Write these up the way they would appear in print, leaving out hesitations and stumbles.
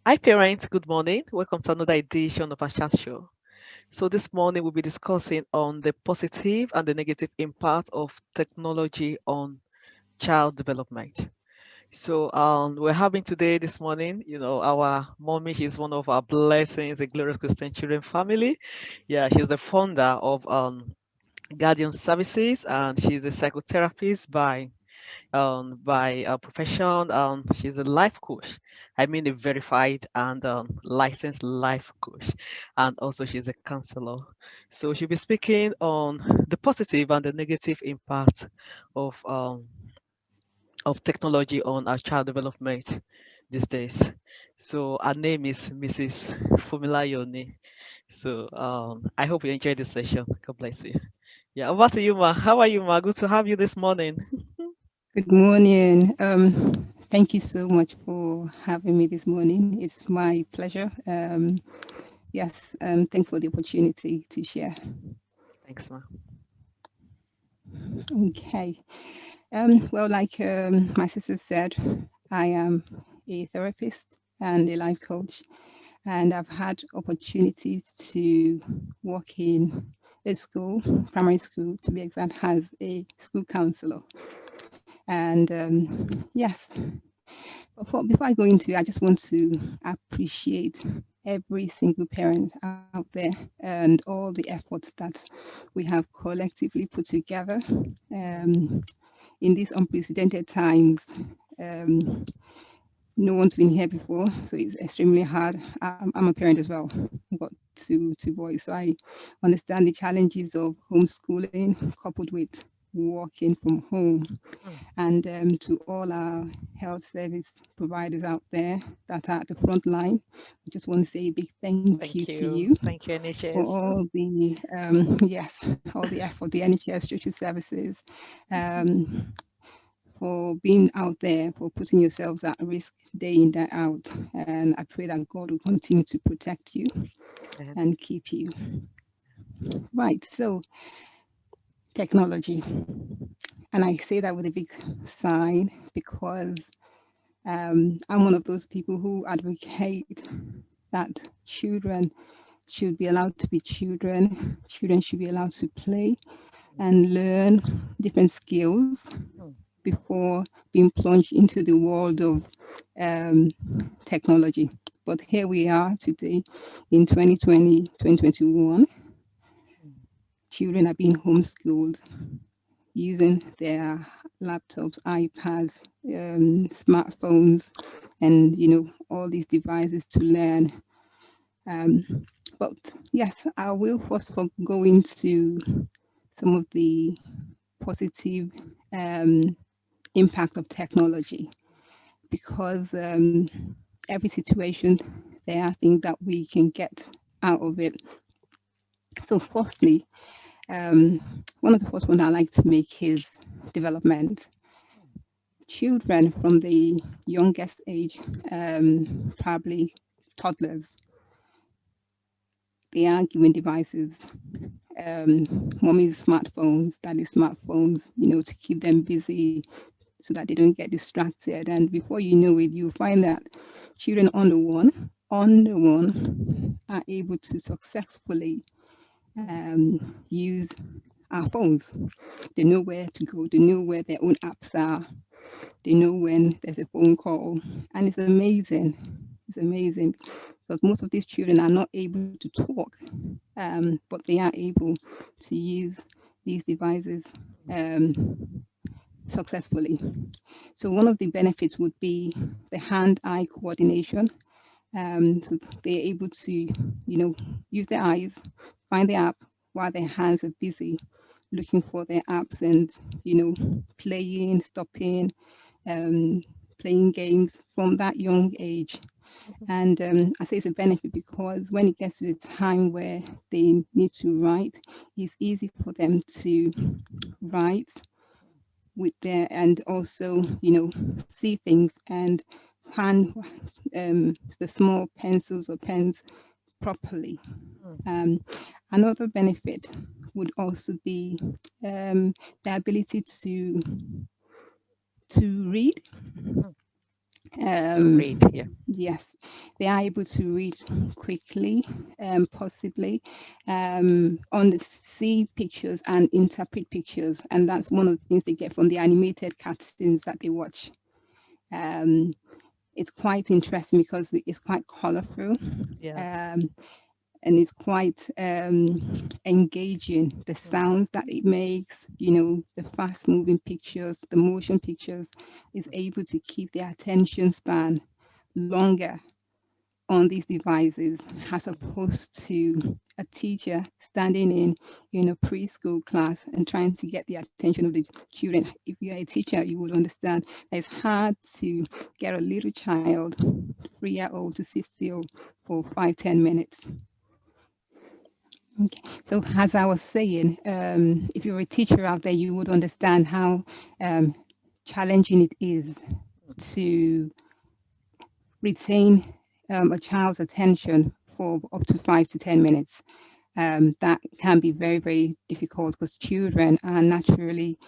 Hi parents, good morning. Welcome to another edition of our chat show. So this morning we'll be discussing on the positive and the negative impact of technology on child development. So we're having today this morning, our mommy, she's one of our blessings, a Glorious Christian Children family. Yeah, she's the founder of Guardian Services, and she's a psychotherapist by profession. She's a life coach. I mean, a verified and licensed life coach. And also, she's a counselor. So, she'll be speaking on the positive and the negative impact of um, of technology on our child development these days. So, her name is Mrs. Fumila Yoni. So, I hope you enjoyed this session. God bless you. Yeah, over to you, Ma. How are you, Ma? Good to have you this morning. Good morning. Thank you so much for having me this morning. It's my pleasure. Yes, thanks for the opportunity to share. Thanks, Ma. Okay. Well, like my sister said, I am a therapist and a life coach, and I've had opportunities to work in a school, primary school to be exact, as a school counselor. And yes, before I go into it, I just want to appreciate every single parent out there and all the efforts that we have collectively put together in these unprecedented times. Um, no one's been here before, so it's extremely hard. I'm a parent as well. I've got two boys, so I understand the challenges of homeschooling coupled with working from home. Mm. And to all our health service providers out there that are at the front line, I just want to say a big thank you Thank to you you. Thank you, for NHS. all the yes, all the effort, the NHS social services, um, for being out there, for putting yourselves at risk day in, day out. And I pray that God will continue to protect you Amen. and keep you. Right, so technology. And I say that with a big sigh because I'm one of those people who advocate that children should be allowed to be children. Children should be allowed to play and learn different skills Mm. before being plunged into the world of um, technology. But here we are today in 2020, 2021. Mm. Children are being homeschooled using their laptops, iPads, smartphones, and all these devices to learn. Um, but yes, I will first of all go into some of the positive um, impact of technology because every situation there are things that we can get out of it. So, firstly, one of the first ones I like to make is development. Children from the youngest age, probably toddlers, they are given devices, mommy's smartphones, daddy's smartphones, to keep them busy so that they don't get distracted. And before you know it, you find that children on the one are able to successfully use our phones. They know where to go, they know where their own apps are, they know when there's a phone call, and it's amazing. It's amazing because most of these children are not able to talk, but they are able to use these devices um, successfully. So one of the benefits would be the hand-eye coordination. So they're able to, use their eyes, find the app while their hands are busy looking for their apps and, playing, stopping, um, playing games from that young age. And I say it's a benefit because when it gets to the time where they need to write, it's easy for them to write with their and also see things and hand the small pencils or pens properly. Mm. Um, Another benefit would also be the ability to read. Mm. To Um, read, yeah. yes, they are able to read quickly, possibly, see pictures and interpret pictures, and that's one of the things they get from the animated cartoons that they watch. Um, it's quite interesting because it's quite colorful. Yeah. Um, and it's quite engaging. The Mm, sounds that it makes, the fast moving pictures, the motion pictures, is mm, able to keep their attention span longer on these devices as mm, opposed to a teacher standing in a preschool class and trying to get the attention of the children. If you're a teacher, you would understand that it's hard to get a little child, 3 year old, to sit still for 5-10 minutes. Okay. So as I was saying, if you're a teacher out there, you would understand how um, challenging it is to retain a child's attention for up to 5 to 10 minutes. That can be very, very difficult because children are naturally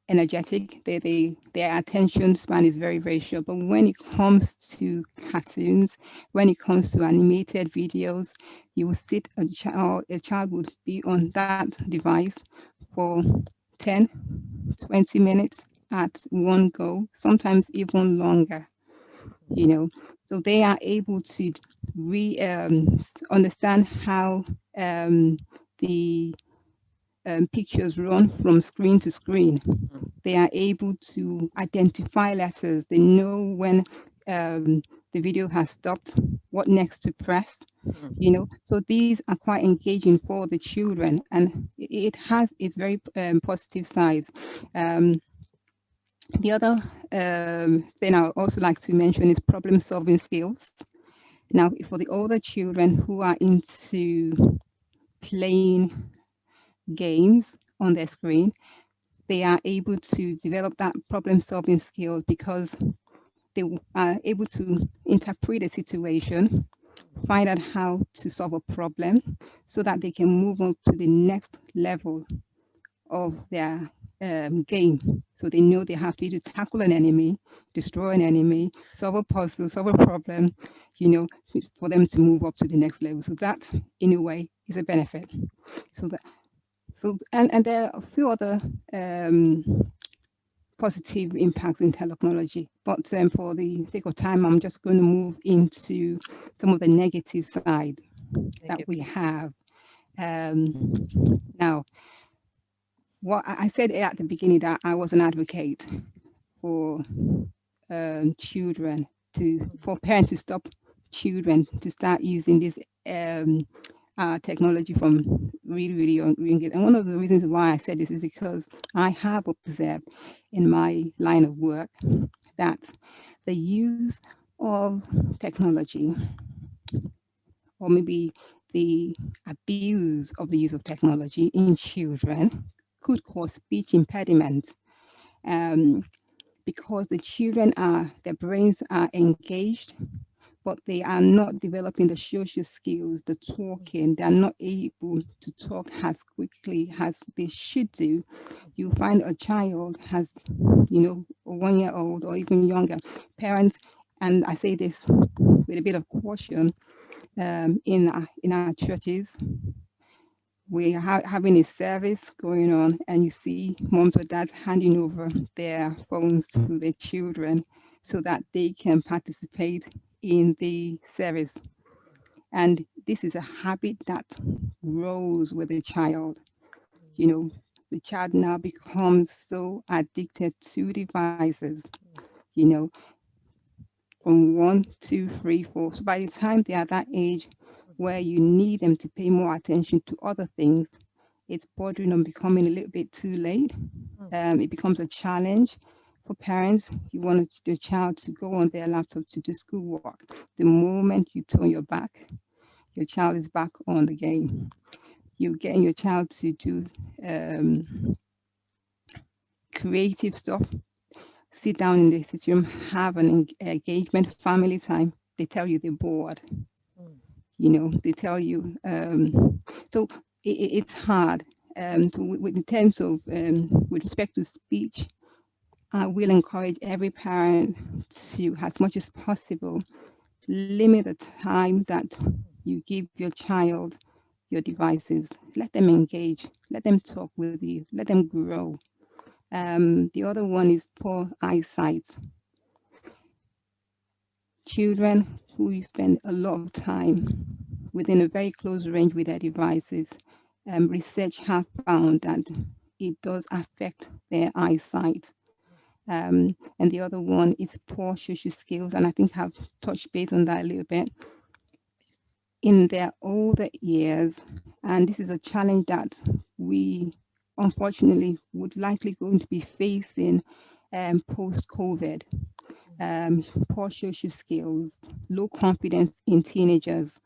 energetic. Their attention span is very, very short. But when it comes to cartoons, when it comes to animated videos, you will sit a child would be on that device for 10, 20 minutes at one go, sometimes even longer, you know. So they are able to understand how the pictures run from screen to screen. mm, They are able to identify letters. They know when the video has stopped, what next to press. mm, So these are quite engaging for the children, and it has its very positive sides. Um, the other thing I would also like to mention is problem solving skills. Now, for the older children who are into playing games on their screen, they are able to develop that problem solving skill because they are able to interpret a situation, find out how to solve a problem so that they can move on to the next level of their game. So they know they have to either tackle an enemy, destroy an enemy, solve a puzzle, solve a problem, you know, for them to move up to the next level. So that, in a way, is a benefit. So that, and there are a few other positive impacts in technology. But for the sake of time, I'm just going to move into some of the negative side that okay. we have. Um, Now, what I said at the beginning that I was an advocate for children Mm, for parents to stop children to start using this um, technology from really, really young age. And one of the reasons why I said this is because I have observed in my line of work that the use of technology, or maybe the abuse of the use of technology in children, could cause speech impediment. Um, because the children their brains are engaged, but they are not developing the social skills, the mm, talking. They are not able to talk as quickly as they should do. You find a child has, a 1 year old or even younger parents, and I say this with a bit of caution, in our churches, we are having a service going on, and you see moms or dads handing over their phones to their children so that they can participate in the service. And this is a habit that grows with the child. You know, the child now becomes so addicted to devices, you know, from 1, 2, 3, 4. So by the time they are that age where you need them to pay more attention to other things, it's bordering on becoming a little bit too late. mm, It becomes a challenge for parents. You want the child to go on their laptop to do schoolwork. The moment you turn your back, your child is back on the game. You're getting your child to do um, creative stuff, sit down in the sitting room, have an engagement, family time. They tell you they're bored. mm, They tell you. So it's hard. So in terms of with respect to speech, I will encourage every parent to, as much as possible, limit the time that you give your child your devices. Let them engage, let them talk with you, let them grow. The other one is poor eyesight. Children who spend a lot of time within a very close range with their devices, research have found that it does affect their eyesight. And the other one is poor social skills, and I think I've touched base on that a little bit. In their older years, and this is a challenge that we unfortunately would likely going to be facing post-COVID. Poor social skills, low confidence in teenagers,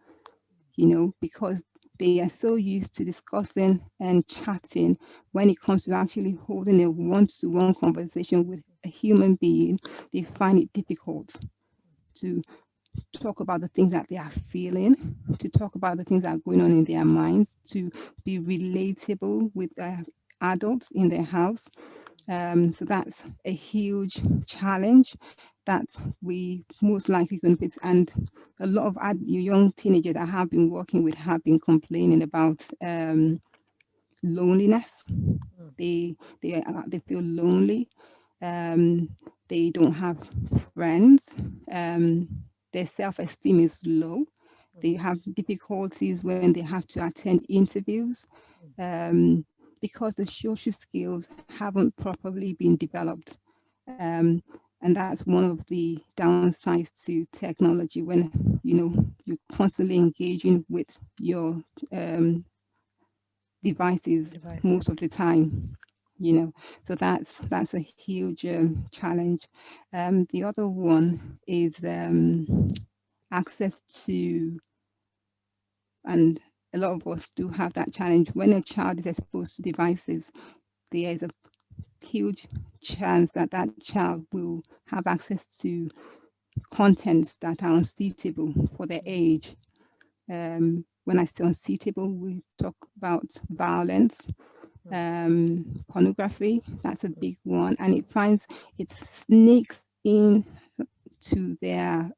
because they are so used to discussing and chatting. When it comes to actually holding a one-to-one conversation with a human being, they find it difficult to talk about the things that they are feeling, to talk about the things that are going on in their minds, to be relatable with adults in their house. So that's a huge challenge that we most likely going to face. And a lot of young teenagers that I have been working with have been complaining about loneliness. mm, They feel lonely. Um, they don't have friends. Their self-esteem is low. They have difficulties when they have to attend interviews, um, because the social skills haven't properly been developed. Um, and that's one of the downsides to technology when you're constantly engaging with your devices devices. most of the time. So that's a huge challenge. The other one is access to, and a lot of us do have that challenge. When a child is exposed to devices, there is a huge chance that that child will have access to contents that are unsuitable for their age. When I say unsuitable, we talk about violence, pornography. That's a big one, and it sneaks in to their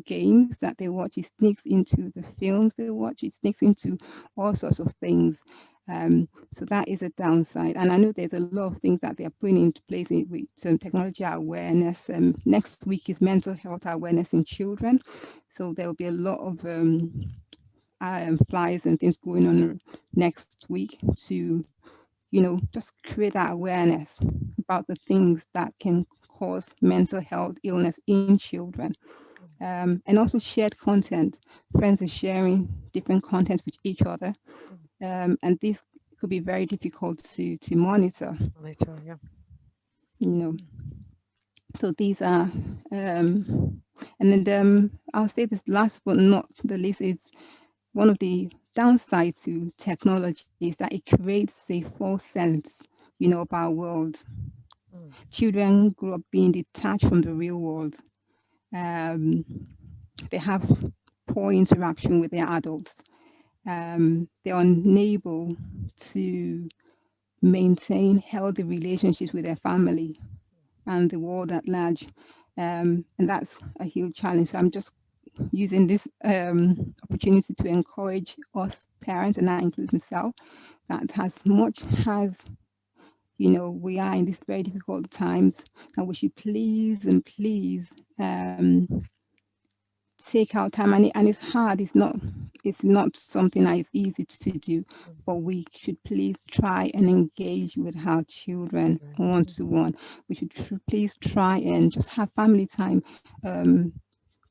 games that they watch. It sneaks into the films they watch. It sneaks into all sorts of things. So that is a downside. And I know there's a lot of things that they are putting into place with some technology awareness. Next week is mental health awareness in children. So there will be a lot of flyers and things going on next week to, just create that awareness about the things that can cause mental health illness in children. And also shared content. Friends are sharing different content with each other. And this could be very difficult to monitor, Monitor, yeah. you know. So these are, and then I'll say this last but not the least is one of the downsides to technology is that it creates a false sense, of our world. Mm, Children grow up being detached from the real world. Um, they have poor interaction with their adults. They're unable to maintain healthy relationships with their family and the world at large. And that's a huge challenge. So I'm just using this opportunity to encourage us parents, and that includes myself, that as much as we are in these very difficult times, and we should please and please take our time. And it's hard. It's not something that is easy to do, but we should please try and engage with our children right. one to one. We should please try and just have family time.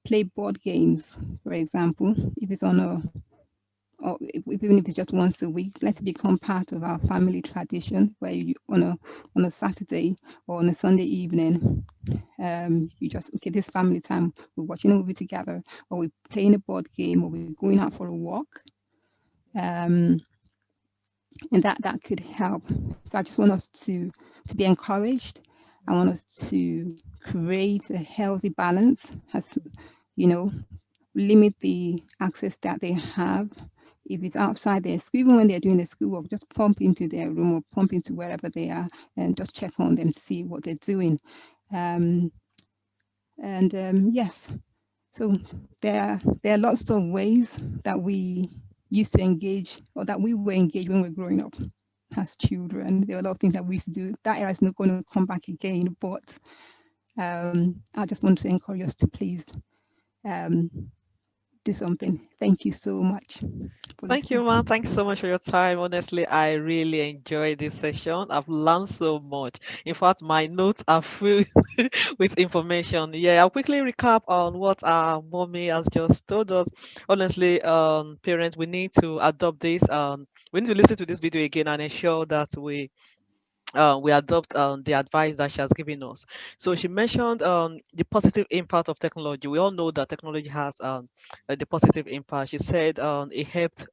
Play board games, for example, if it's on a or even if it's just once a week, let it become part of our family tradition where you on a Saturday or on a Sunday evening, you just, okay, this family time, we're watching a movie together, or we're playing a board game, or we're going out for a walk. um, and that could help. So I just want us to be encouraged. I want us to create a healthy balance, as you know limit the access that they have, If it's outside their school, even when they're doing the schoolwork, just pump into their room or pump into wherever they are and just check on them, see what they're doing. Um, and yes, so there are lots of ways that we used to engage, or that we were engaged when we were growing up as children. There were a lot of things that we used to do. That era is not going to come back again, but I just want to encourage us to please um, do something. Thank you so much for Thank you, listening. man. Thanks so much for your time. Honestly, I really enjoyed this session. I've learned so much. In fact, my notes are filled with information. Yeah, I'll quickly recap on what our mommy has just told us. Honestly, parents, we need to adopt this. We need to listen to this video again and ensure that we adopt the advice that she has given us. So she mentioned the positive impact of technology. We all know that technology has the positive impact. She said it helped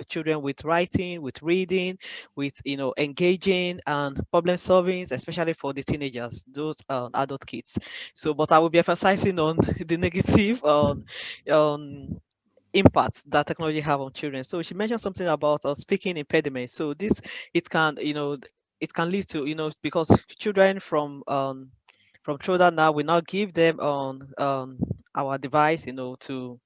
children with writing, with reading, with engaging and problem solving, especially for the teenagers, those adult kids. So, but I will be emphasizing on the negative impacts that technology have on children. So she mentioned something about speaking impediment. So this it can it can lead to because children from children now we now give them on our device to to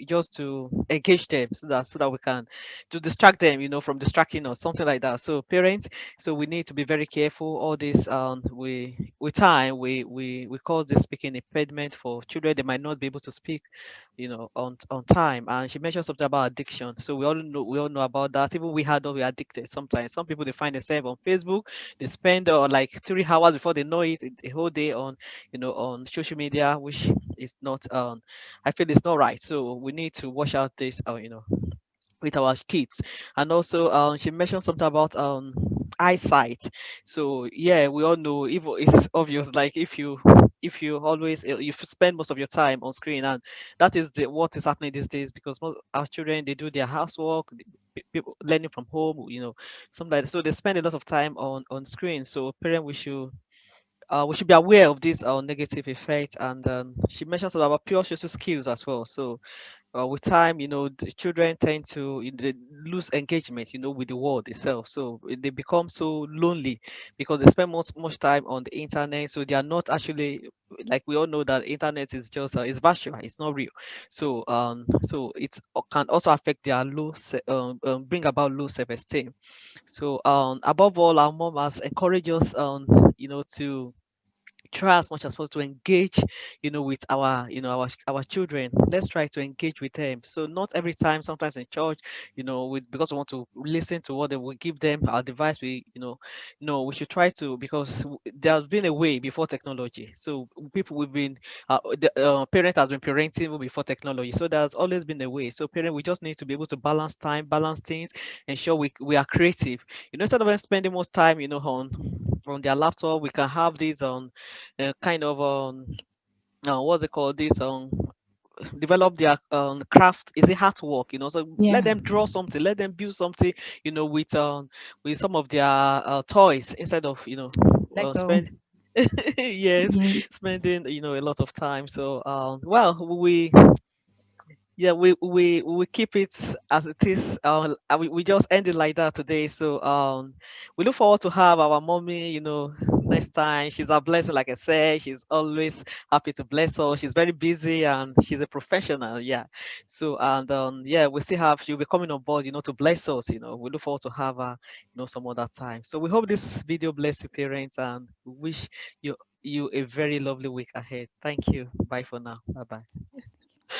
just to engage them so that we can to distract them from distracting us, something like that. So parents, so we need to be very careful. All this we with time we cause this speaking impediment for children. They might not be able to speak on time. And she mentioned something about addiction. So we all know about that. Even we had we addicted sometimes. Some people, they find themselves on Facebook, they spend like 3 hours before they know it a whole day on on social media, which is not I feel it's not right. So we need to watch out this with our kids. And also she mentioned something about eyesight. So yeah, we all know, even it's obvious, like if you always if you spend most of your time on screen, and that is what is happening these days, because most our children, they do their housework, people learning from home, something like that. So they spend a lot of time on screen. So parents, we should be aware of this negative effect. And she mentioned something about pure social skills as well. So with time, the children tend to they lose engagement, with the world itself. So they become so lonely because they spend much time on the internet. So they are not actually, like we all know that internet is just it's virtual, it's not real. So it can also affect their bring about low self-esteem. So above all, our mom has encouraged us to try as much as possible to engage with our children. Let's try to engage with them. So not every time, sometimes in church, because we want to listen to what they will give them our device, we no, we should try to, because there's been a way before technology. So people, we've been the parent has been parenting even before technology, so there's always been a way. So parent, we just need to be able to balance time, balance things, ensure we are creative, instead of them spending most time on their laptop. We can have these on kind of what's it called, this develop their craft, is it artwork, so let Yeah, them draw something, let them build something with some of their toys, instead of let go. spend yes, Mm, spending a lot of time. So well, we keep it as it is. We just end it like that today. So we look forward to have our mommy, next time. She's a blessing, like I said. She's always happy to bless us. She's very busy and she's a professional. Yeah. So and yeah, we still have, she'll be coming on board, to bless us. We look forward to have her, some other time. So we hope this video bless you, parents, and we wish you a very lovely week ahead. Thank you. Bye for now. Bye bye.